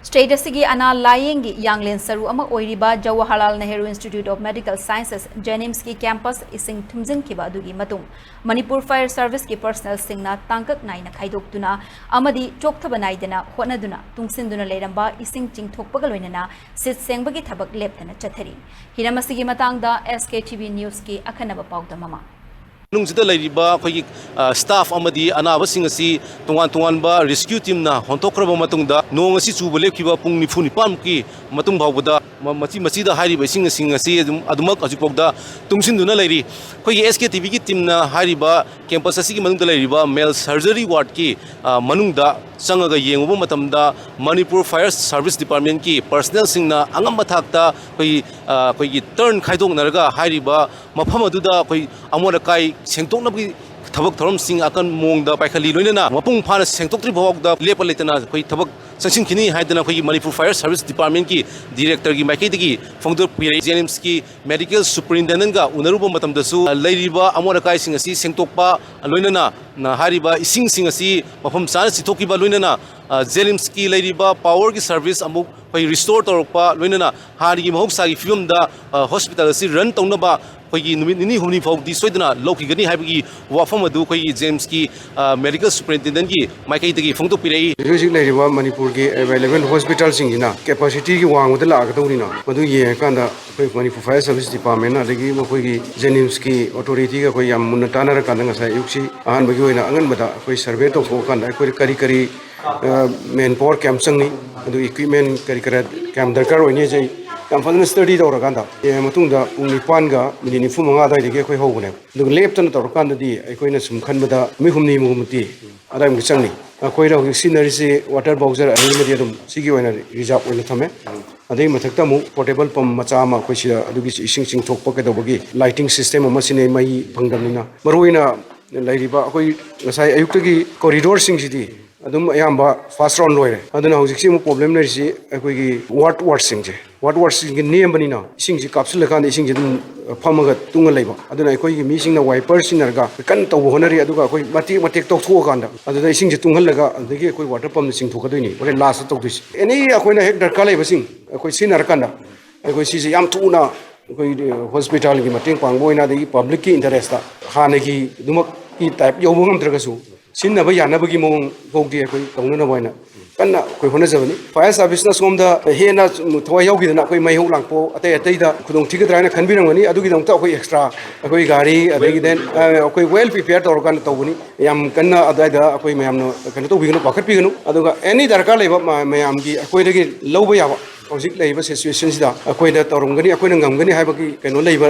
State asigi ana layengi Yanglen Saru ama oiriba Jawaharlal Nehru Institute of Medical Sciences Jnims ki campus ising Thumjinkhiba adugi matung Manipur Fire Service ki personnel singna tangkak naina khaidoktuna amadi chokthaba naidana honaduna tungsinduna leiramba ising chingthokpaga loinana sit sengbagi thabak leptana chathari hiramasigi matangda SKTV news ki akhanaba pawda mama Nungzida lairiba khoi staff amadi anaba singasi tungan ba rescue team na hontokraba matungda nong asi chuba lekhiba pung nifu nipam ki matung bawda machi da hairiba singasi adumak ajupokda tungsinduna lairi khoi SKTV ki team na hairiba campus asi ki manungda lairiba male surgery ward ki manungda sangaga yenguba matamda Manipur Fire Service Department ki personnel singna angam mathakta khoi ki turn khaidong naraga hairiba mafam aduda khoi amona kai Sengdokhre thabak thorom sing akan mongda paikhali loinana mapung phana Sengdokhre bawda lepa letana khoi thabak Thumjinkhiba haidana khoi Manipur Fire Service Department ki director gi maikei digi fongdor pire Jnims ki medical superintendent ga unaruba matamda su leiriba amora kai sing asi sengtokpa loinana na hariba ising sing asi mafam sana sithokiba loinana Jnims ki leiriba power ki service amuk khoi restore torokpa loinana hari mahoksa gi film da hospital asi run tongnaba khoi nini humni phok di soidana lokigani haibagi wafam adu khoi Jnims ki medical superintendent ki maikei digi fongdor pire music leiriba Manipur ki available hospital singina capacity ki wangda lagadawrina madu ye kanda khoi Manipur Fire Service Department na legi khoi ki Jnims ki authority ga khoi yam munna tanara kanda ngasai yuksi ahan bagi hoina angan bada khoi survey to ko kanda khoi kari manpower camp sangni adu equipment kari camp darkar hoine jai yam fadna study dawra kanda ye matungda pung nipan ga minini fu manga dai dege khoi hogune du leptana dawra kanda di khoi na sum khan bada mi humni mumti adai mu changni khoi ra scenery se water bowser ani medi adum sigi hoina reserve hoina thame adai mathakta mu portable pump macha ma khoi sia adugi ising sing thokpa ke dawagi lighting system ama sine mai phangdamnina maroina lairiba khoi ngasai ayuktagi corridor sing sidi adum ayamba fast round loire aduna hojik si mu problem na risi akoi gi ward sing gi name bani na sing ji capsule kan sing ji phamaga tunga leiba aduna akoi gi mi sing na wiper sinarga kan to honari aduga akoi matik tok thuo kan da aduna sing ji tungal laga adagi akoi water pump sing thokadoi ni ore last tok dis any akoi na hek darka leiba sing akoi sinar kan da akoi si ji yam thuna akoi hospital gi mating pangboina dagi public ki interest da hanagi dumak ki type yobungam tragasu sinna ba yana bagi mong bogdi akoi kauna na boina kanna koi hona jabani fire service na somda hena thoi yaugi na koi mai ho langpo atai da khudong thigadra na khanbirangani adugi dong ta koi extra akoi gari adagi den akoi well prepared tor kan tawuni yam kanna adai da akoi mayam no kan to bigno pakhat bigno aduga any darkar leba mayam gi akoi dagi loba yawa hojik leiba situation sida akoi da torongani akoi na ngamgani haibagi keno leiba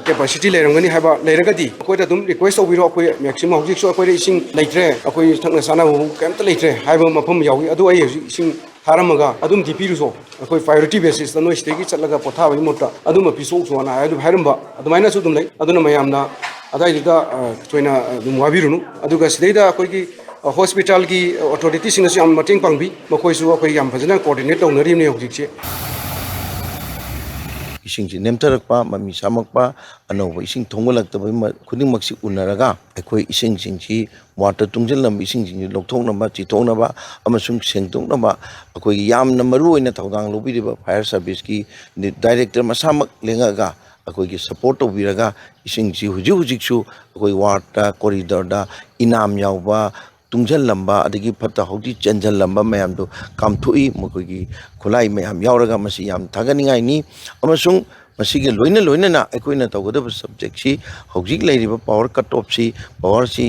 capacity leirangani haiba leiragadi akoi da dum request obiro akoi maximum hojik so akoi ising leitre akoi thangna sana hu kamta leitre haiba mafam yawi adu ai ising haramaga adum dipiru so akoi priority basis da noi stegi chatlaga potha bai mutta adum piso so na adu hairamba adumaina su dum lei aduna mayamna adai da toina dum wabirunu aduga sidaida akoi ki hospital ki authority sing as yam mating pangbi makoi su akoi yam phajana coordinate tawna ri ne hojik che ising ji nemtarakpa mami samakpa anoba ising thongolakta bai khuding maksi unaraga akoi ising ji water tungjelam ising ji lokthoknaba chithoknaba amasung sengdoknaba akoi yamna maru oina thodang lobiriba fire service ki director masamak lengaga akoi ki support obiraga ising ji hujik su akoi water corridor da inam yauba tungjan lamba adagi phata hauti chanjan lamba mayam do kamthui mokogi khulai mayam yauraga masi yam thaganingai ni amasung masigi loina na ekoina tawgada subject si hojik lairiba power cut off si power si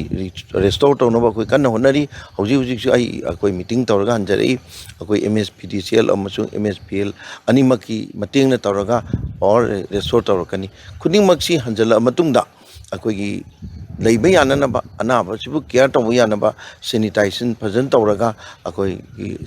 restore to no ba koi kan honari hojik si ai akoi meeting tawraga hanjari akoi MSPDCL amasung MSPL animaki mating na tawraga power restore tawrakani khuding maksi hanjala matungda akoi gi leiba yananaba anaba sibu care to yanaba sanitation phazan tawraga akoi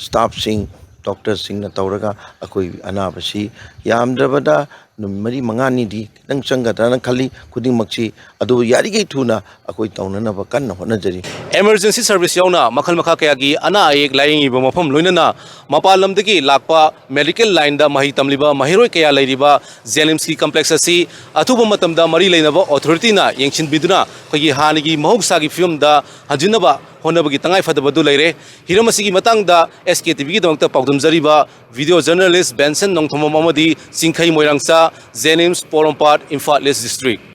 staff sing doctor sing na tawraga akoi anaba si yamdrabada numari mangani di nang sangata nang khali khuding makchi adu yari ge thuna akoi tawnana ba kan hona jari emergency service yauna makhal makha kaya gi ana ek lying iba mafam loinana mapalam dagi lakpa medical line da mahi tamliba mahiroi kaya leiriba Jnims ki complex asi atuba matamda mari leinaba authority na yengchin biduna khoi gi hanigi mahoksa gi film da hajinaba ꯍꯣꯠꯅꯕꯒꯤ ꯇꯉꯥꯏꯐꯗꯕꯗꯨ ꯂꯩꯔꯦ ꯍꯤꯔꯝ ꯑꯁꯤꯒꯤ ꯃꯇꯥꯡꯗ SKTV ꯒꯤꯗꯃꯛꯇ ꯄꯥꯎꯗꯝꯖꯔꯤꯕ video journalist ꯕꯦꯟꯁꯟ Nongthombam ꯑꯃꯗꯤ ꯆꯤꯡꯈꯩ ꯃꯣꯏꯔꯥꯡꯆꯥ ꯖꯦꯅꯤꯝꯁ ꯄꯣꯔꯣꯝꯄꯥꯠ ꯏꯝꯐꯥꯜ ꯏꯁ district